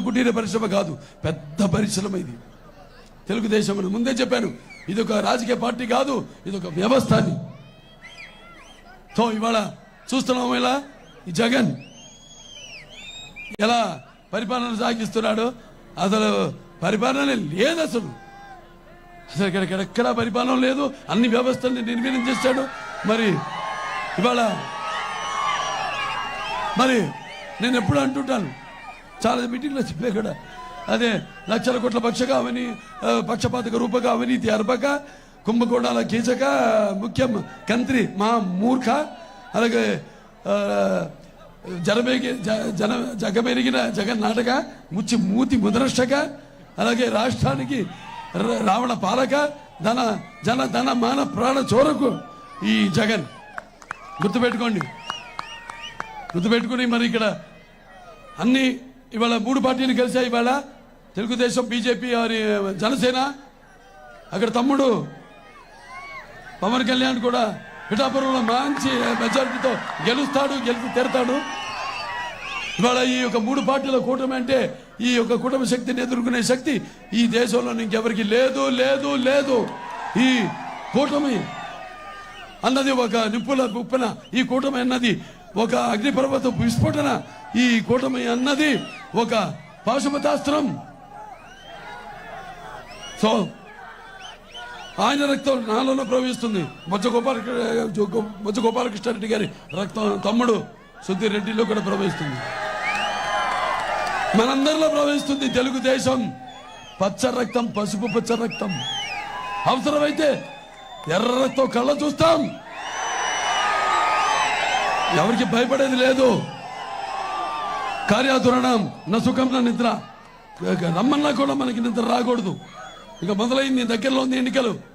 కుటీర పరిశ్రమ కాదు, పెద్ద పరిశ్రమ ఇది. తెలుగుదేశం ముందే చెప్పాను, ఇది ఒక రాజకీయ పార్టీ కాదు, ఇది ఒక వ్యవస్థ అని. సో ఇవాళ చూస్తున్నాం ఇలా ఈ జగన్ ఎలా పరిపాలన సాగిస్తున్నాడు. అసలు పరిపాలన లేదు, అసలు ఎక్కడెక్కడా పరిపాలన లేదు, అన్ని వ్యవస్థల్ని నిర్వీర్యం చేశాడు. మరి ఇవాళ మరి నేను ఎప్పుడు అంటుంటాను, చాలా మీటింగ్లో చెప్పే కూడా అదే, లక్షల కోట్ల పక్షపాతక రూపక అవినీతి అర్పక కుంభకోణాల కీచక ముఖ్యం కంత్రి మా మూర్ఖ, అలాగే జగమెరిగిన జగన్నాటక మూతి ముద్రష్టక, అలాగే రాష్ట్రానికి రావణ పాలక ధన మాన ప్రాణ చోరకు ఈ జగన్. గుర్తుపెట్టుకుని మరి ఇక్కడ అన్ని ఇవాళ 3 పార్టీలు కలిసాయి. ఇవాళ తెలుగుదేశం, బీజేపీ, జనసేన. అక్కడ తమ్ముడు పవన్ కళ్యాణ్ కూడా పిఠాపురంలో మంచి మెజారిటీతో గెలిచి తీరుతాడు. ఇవాళ ఈ యొక్క 3 పార్టీల కూటమి అంటే ఈ యొక్క కూటమి శక్తిని ఎదుర్కొనే శక్తి ఈ దేశంలో ఇంకెవరికి లేదు లేదు లేదు. ఈ కూటమి అన్నది ఒక నిప్పుల ఉప్పెన, ఈ కూటమి అన్నది ఒక అగ్నిపర్వత విస్ఫోటన, ఈ కూటమి అన్నది ఒక పాశుపతాస్త్రం. సో ఆయన రక్తం నాలో ప్రవహిస్తుంది. బొజ్జ గోపాలకృష్ణారెడ్డి గారి రక్తం తమ్ముడు సుధీర్ రెడ్డిలో కూడా ప్రవహిస్తుంది, మనందరిలో ప్రవహిస్తుంది. తెలుగుదేశం పచ్చ రక్తం, పసుపు పచ్చ రక్తం. అవసరమైతే ఎర్ర రక్తం కళ్ళ చూస్తాం, ఎవరికి భయపడేది లేదు. కార్యాతురణం నా సుఖం నా నిద్ర, రమ్మన్నా కూడా మనకి నిద్ర రాకూడదు. ఇక మొదలైంది, దగ్గరలో ఉంది ఎన్నికలు.